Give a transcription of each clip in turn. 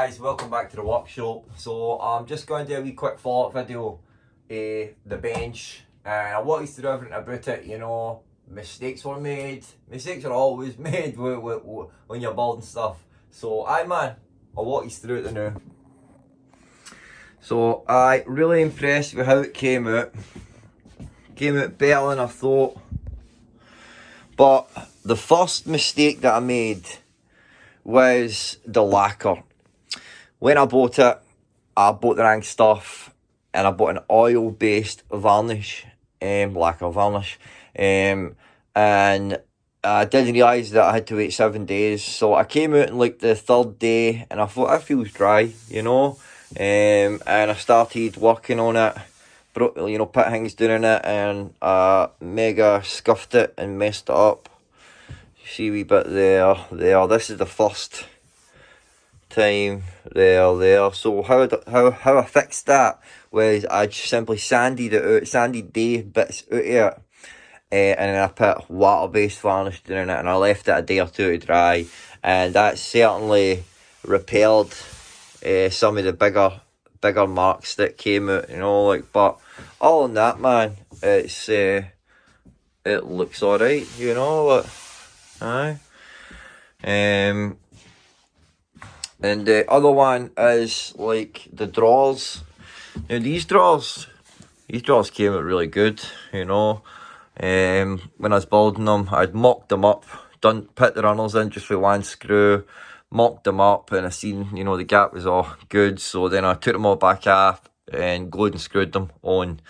guys, welcome back to the workshop. So I'm just going to do a wee quick follow-up video the bench, and I want you to do everything about it. You know, mistakes were made. Mistakes are always made when you're building stuff. So man, I'll walk you through it now. So I really impressed with how it came out. Came out better than I thought. But the first mistake that I made was the lacquer. When I bought it, I bought the wrong stuff, and I bought an oil-based varnish, lacquer varnish, and I didn't realise that I had to wait 7 days. So I came out on like the third day, and I thought, that feels dry, you know, and I started working on it, put things down in it, and mega scuffed it and messed it up. See a wee bit there. This is the first time there. So how I fixed that was I just simply sanded it out, sanded the bits out of it, and then I put water-based varnish in it, and I left it a day or two to dry, and that certainly repelled some of the bigger marks that came out, you know, like. But other than that, man, it's it looks alright, you know, like. Aye. And the other one is like the drawers. Now these drawers came out really good, you know. When I was building them, I'd mocked them up, put the runnels in just with one screw, mocked them up, and I seen, you know, the gap was all good. So then I took them all back off and glued and screwed them on.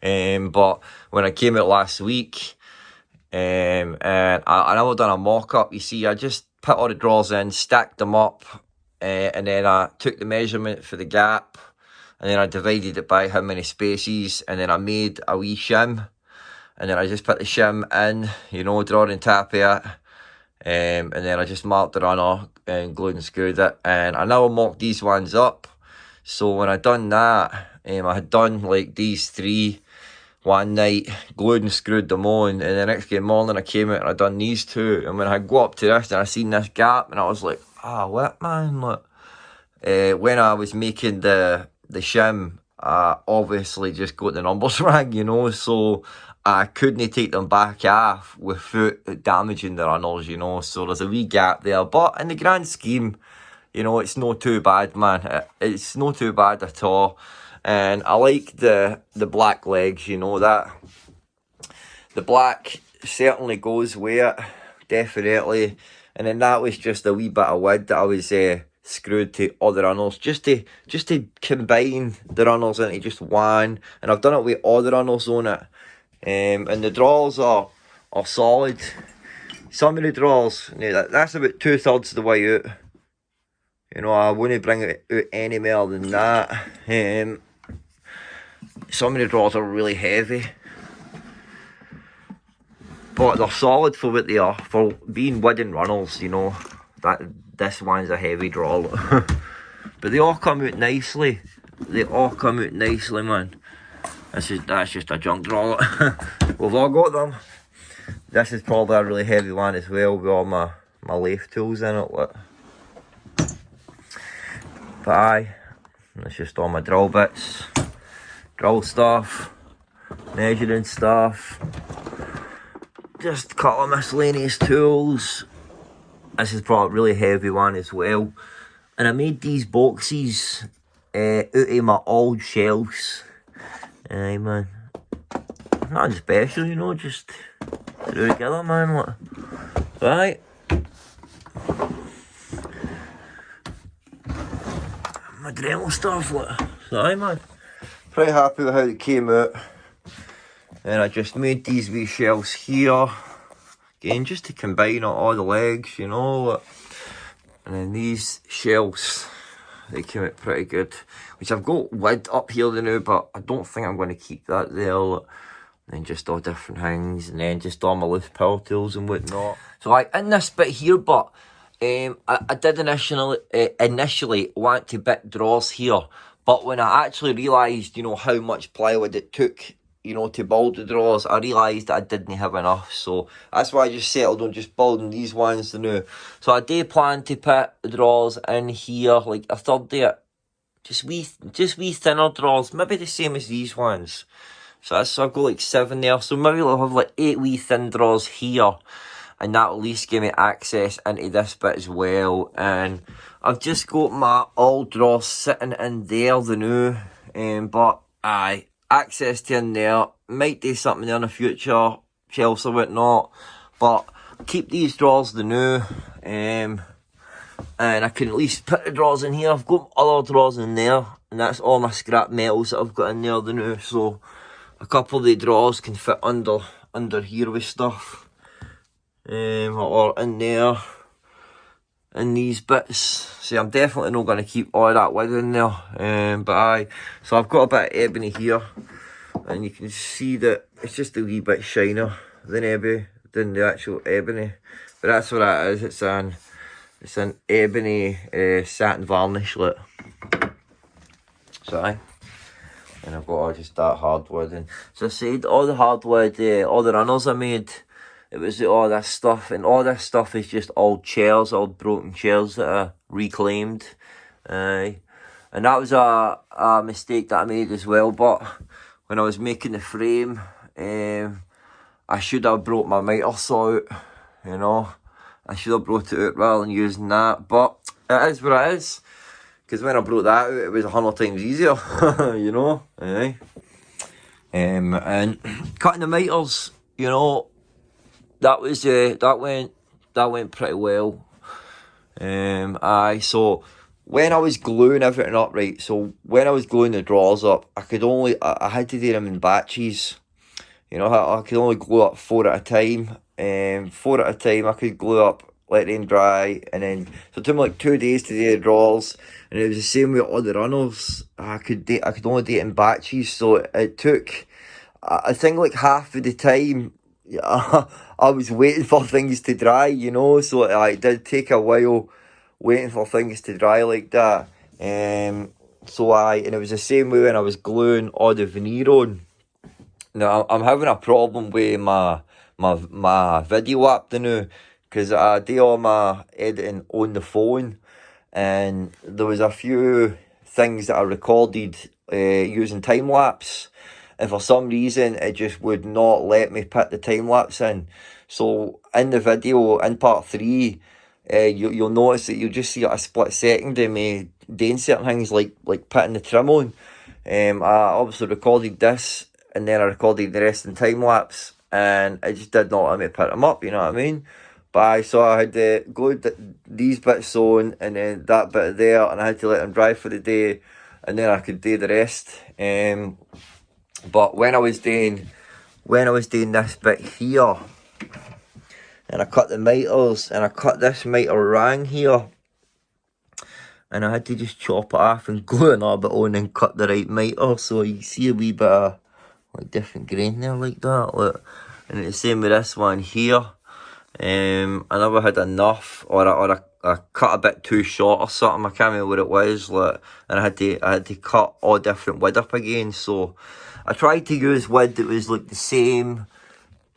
But when I came out last week, and I never done a mock-up. You see, I just put all the drawers in, stacked them up, and then I took the measurement for the gap, and then I divided it by how many spaces, and then I made a wee shim, and then I just put the shim in, you know, drawn on top of it, and then I just marked the runner and glued and screwed it, and I never mocked these ones up. So when I done that, I had done like these three one night, glued and screwed them on, and the next morning I came out and I done these two, and when I go up to this and I seen this gap, and I was like, what, man? Look, when I was making the shim, I obviously just got the numbers wrong, you know, so I couldn't take them back off without damaging the runners, you know, so there's a wee gap there. But in the grand scheme, you know, it's not too bad, man. It's not too bad at all. And I like the black legs, you know, that the black certainly goes with it, definitely. And then that was just a wee bit of wood that I was screwed to other runners, just to combine the runners into just one. And I've done it with all the runners on it. And the drawers are solid. Some of the drawers, that's about 2/3 of the way out. You know, I wouldn't bring it out any more than that. Some of the drawers are really heavy, but they're solid for what they are, for being wooden runnels, you know. This one's a heavy drawer. But they all come out nicely. They all come out nicely, man. That's just a junk drawer. We've all got them. This is probably a really heavy one as well, with all my lathe tools in it. Look. But aye, that's just all my drill bits, drill stuff, measuring stuff, just a couple of miscellaneous tools. This is probably a really heavy one as well. And I made these boxes out of my old shelves. Aye, man. Nothing special, you know, just threw it together, man. Look. Right. My Dremel stuff, look. So aye, man, pretty happy with how it came out. And I just made these wee shelves here, again, just to combine all the legs, you know, look. And then these shelves, they came out pretty good, which I've got wood up here now, but I don't think I'm going to keep that there, look. And then just all different things, and then just all my loose power tools and whatnot. So like in this bit here, but I did initially want to bit drawers here, but when I actually realised, you know, how much plywood it took you know, to build the drawers, I realised that I didn't have enough. So that's why I just settled on just building these ones now. So I do plan to put the drawers in here, like a third day. Just wee thinner drawers, maybe the same as these ones. So I've got like 7 there. So maybe I'll have like 8 wee thin drawers here. And that'll at least give me access into this bit as well. And I've just got my old drawers sitting in there, the new. But aye, access to in there. Might do something there in the future, shelves or whatnot. But keep these drawers the new. And I can at least put the drawers in here. I've got other drawers in there, and that's all my scrap metals that I've got in there the new. So a couple of the drawers can fit under here with stuff, or in there, in these bits. See, I'm definitely not going to keep all that wood in there. But aye, so I've got a bit of ebony here, and you can see that it's just a wee bit shiner than the actual ebony. But that's what that is. It's an ebony satin varnish lit. So aye. And I've got just that hardwood. And so I said, all the hardwood, all the runners I made, it was all this stuff. And all this stuff is just old chairs, old broken chairs that I reclaimed. And that was a mistake that I made as well. But when I was making the frame, I should have brought my miter saw out, you know. I should have brought it out rather than using that, but it is what it is. Because when I brought that out, it was 100 times easier, you know. Aye. And cutting the miters, you know, that went pretty well. Aye. So when I was gluing everything up, right. So when I was gluing the drawers up, I had to do them in batches. You know, I could only glue up 4 at a time. 4 at a time, I could glue up, let them dry, and then so it took me like 2 days to do the drawers, and it was the same with all the runners. I could only do it in batches, so it took, I think, like half of the time. I was waiting for things to dry, you know, so it did take a while waiting for things to dry like that. And it was the same way when I was gluing all the veneer on. Now I'm having a problem with my video app now, because I do all my editing on the phone, and there was a few things that I recorded using time lapse, and for some reason it just would not let me put the time lapse in. So in the video in part 3, you'll notice that you'll just see a split second of me doing certain things like putting the trim on. I obviously recorded this, and then I recorded the rest in time lapse, and it just did not let me put them up, you know what I mean? But so I had glued these bits on, and then that bit there, and I had to let them dry for the day, and then I could do the rest. But when I was doing this bit here, and I cut the miters, and I cut this miter rang here, and I had to just chop it off and glue another bit on and cut the right miter, so you see a wee bit of like different grain there like that, look. And it's the same with this one here. I never had enough, or I cut a bit too short or something. I can't remember what it was, like, and I had to cut all different wood up again. So I tried to use wood that was like the same,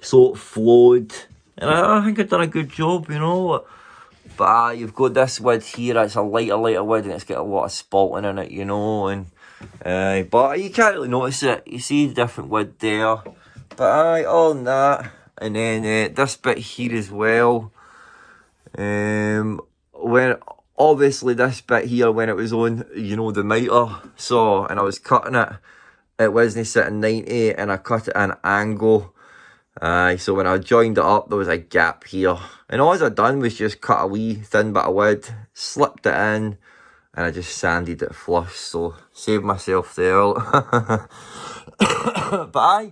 so it flowed, and I think I've done a good job, you know. But you've got this wood here. It's a lighter wood, and it's got a lot of spalting in it, you know. And but you can't really notice it. You see the different wood there. But other than that, and then this bit here as well. When obviously this bit here, when it was on, you know, the miter, so, and I was cutting it, it wasn't sitting 90, and I cut it at an angle. So when I joined it up, there was a gap here, and all I done was just cut a wee thin bit of wood, slipped it in, and I just sanded it flush, so saved myself there. But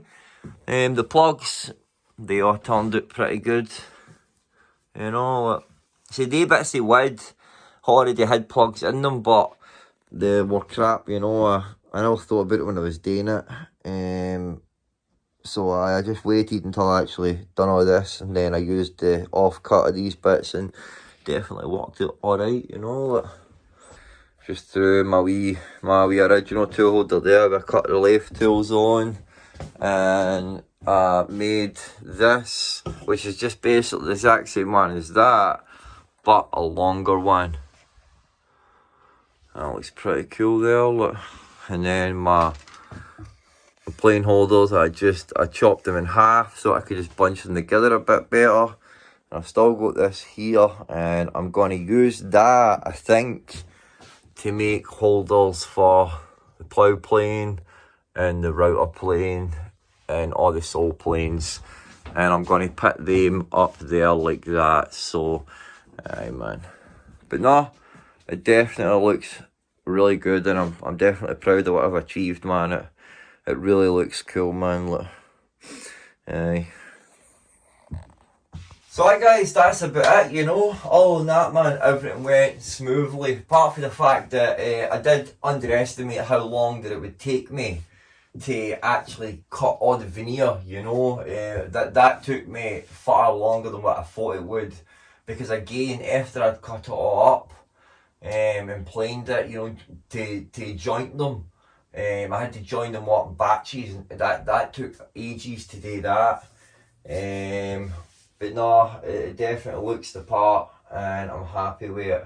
the plugs, they all turned out pretty good, you know. See, the bits of wood already had plugs in them, but they were crap, you know. I never thought about it when I was doing it. So I just waited until I actually done all this, and then I used the off-cut of these bits, and definitely worked out alright, you know. Just threw my wee original tool holder there. I cut the lathe tools on, and made this, which is just basically the exact same one as that, but a longer one. That looks pretty cool there, look. And then my plane holders, I chopped them in half so I could just bunch them together a bit better. And I've still got this here, and I'm going to use that, I think, to make holders for the plough plane and the router plane and all the saw planes. And I'm going to put them up there like that. So, aye man. But no, it definitely looks really good, and I'm definitely proud of what I've achieved, man. It really looks cool, man. Look. Aye. So hi guys, that's about it, you know. All in that, man, everything went smoothly, apart from the fact that I did underestimate how long that it would take me to actually cut all the veneer, you know. That took me far longer than what I thought it would, because again, after I'd cut it all up and planed it, you know, to joint them, I had to join them up in batches, and that took ages to do that. But no, it definitely looks the part, and I'm happy with it.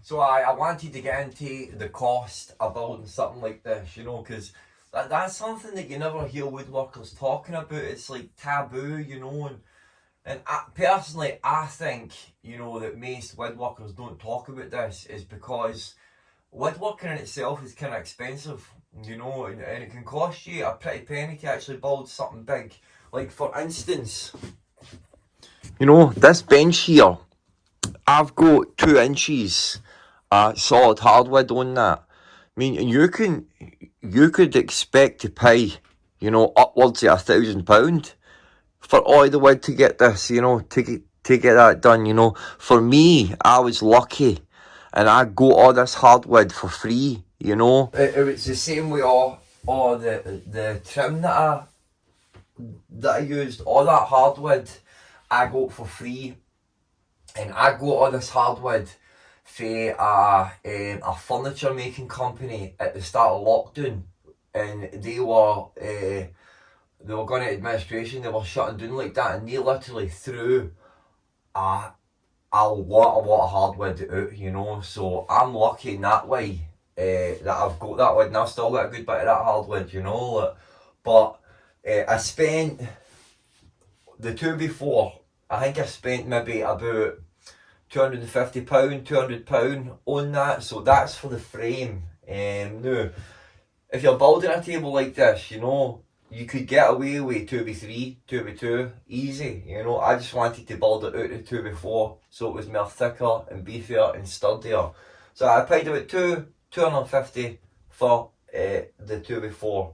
So I wanted to get into the cost of building something like this, you know, because that's something that you never hear woodworkers talking about. It's like taboo, you know, and personally, I think, you know, that most woodworkers don't talk about this is because woodworking in itself is kind of expensive, you know, and it can cost you a pretty penny to actually build something big. Like, for instance, you know, this bench here, I've got 2 inches solid hardwood on that. I mean, you could expect to pay, you know, upwards of £1,000 for all the wood to get this, you know, to get that done, you know. For me, I was lucky, and I got all this hardwood for free, you know. It was the same with all the trim that I used, all that hardwood I got for free, and I got all this hardwood for a furniture making company at the start of lockdown, and they were going to administration, they were shutting down like that, and they literally threw a lot of hardwood out, you know. So I'm lucky in that way that I've got that wood, and I've still got a good bit of that hardwood, you know. But I spent the two before, I think I spent maybe about £250, £200 on that. So that's for the frame. Now, if you're building a table like this, you know, you could get away with 2x3, 2x2, easy, you know. I just wanted to build it out of 2x4, so it was more thicker and beefier and sturdier. So I paid about £250 for the 2x4.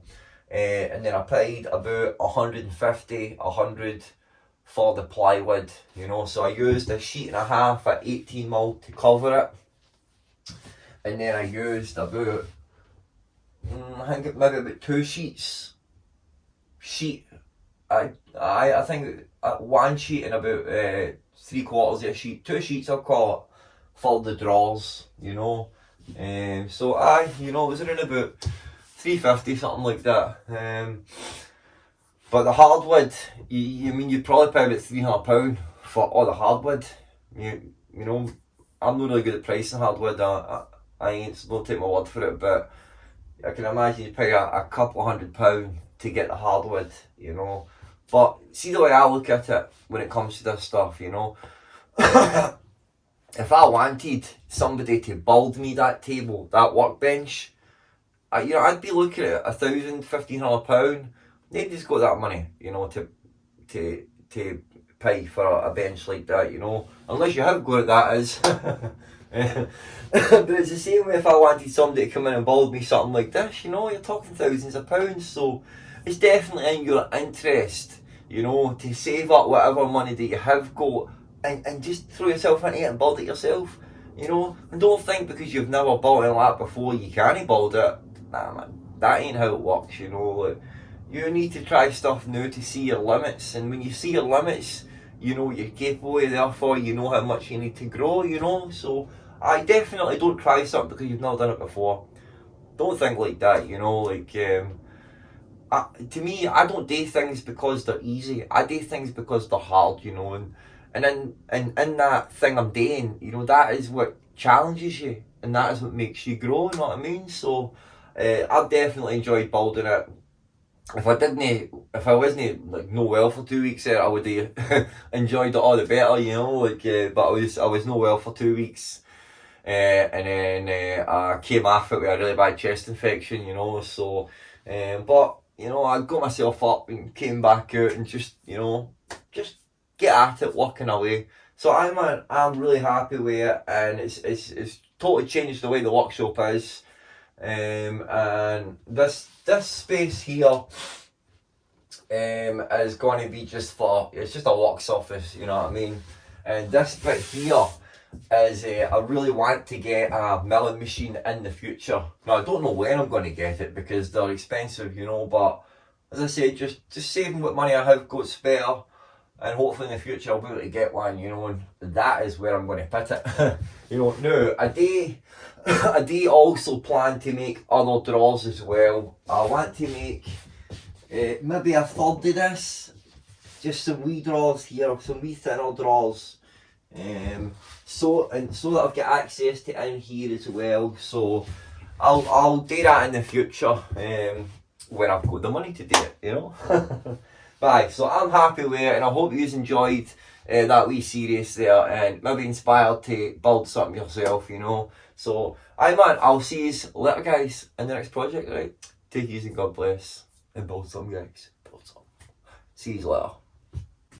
And then I paid about 150, 100 for the plywood, you know. So I used a sheet and a half at 18mm to cover it, and then I used about I think maybe about 2 sheets. I think 1 sheet and about 3/4 of a sheet, 2 sheets I'll call it, for the drawers, you know. So you know, it was around about 350, something like that. But the hardwood, you'd probably pay about £300 for all the hardwood. You know, I'm not really good at pricing hardwood. I ain't, so don't take my word for it. But I can imagine you'd pay a couple of £100 to get the hardwood, you know. But see the way I look at it when it comes to this stuff, you know. If I wanted somebody to build me that table, that workbench, you know, I'd be looking at £1,000, £1,500. Nobody's got that money, you know, to pay for a bench like that, you know, unless you have got it, that is. But it's the same way if I wanted somebody to come in and build me something like this, you know, you're talking thousands of pounds. So it's definitely in your interest, you know, to save up whatever money that you have got and just throw yourself into it and build it yourself, you know. And don't think because you've never built anything like that before you can't build it. Nah, man, that ain't how it works, you know. Like, you need to try stuff new to see your limits, and when you see your limits, you know what you're capable of, therefore you know how much you need to grow, you know. So I definitely don't try something because you've never done it before. Don't think like that, you know. Like to me, I don't do things because they're easy. I do things because they're hard, you know. And in that thing I'm doing, you know, that is what challenges you, and that is what makes you grow. You know what I mean? So, I've definitely enjoyed building it. If I wasn't like no well for 2 weeks there, I would have enjoyed it all the better, you know. Like, but I was no well for 2 weeks, and then I came off it with a really bad chest infection, you know. So, but you know, I got myself up and came back out and just, you know, just get at it, working away. So I'm really happy with it, and it's totally changed the way the workshop is. And this space here is going to be it's just a work surface, you know what I mean? And this bit here is I really want to get a milling machine in the future. Now, I don't know when I'm going to get it because they're expensive, you know, but as I say, just saving what money I have got spare, and hopefully in the future I'll be able to get one, you know, and that is where I'm going to put it. You know, now, I do also plan to make other drawers as well. I want to make maybe a third of this, just some wee drawers here, some wee thinner drawers, so that I've got access to in here as well. So I'll do that in the future, when I've got the money to do it, you know. But aye, so I'm happy with it, and I hope you enjoyed that wee series there, and maybe inspired to build something yourself, you know. So aye man, I'll see you later guys in the next project, right? Take it easy, God bless, and build some guys. Build some. See you later.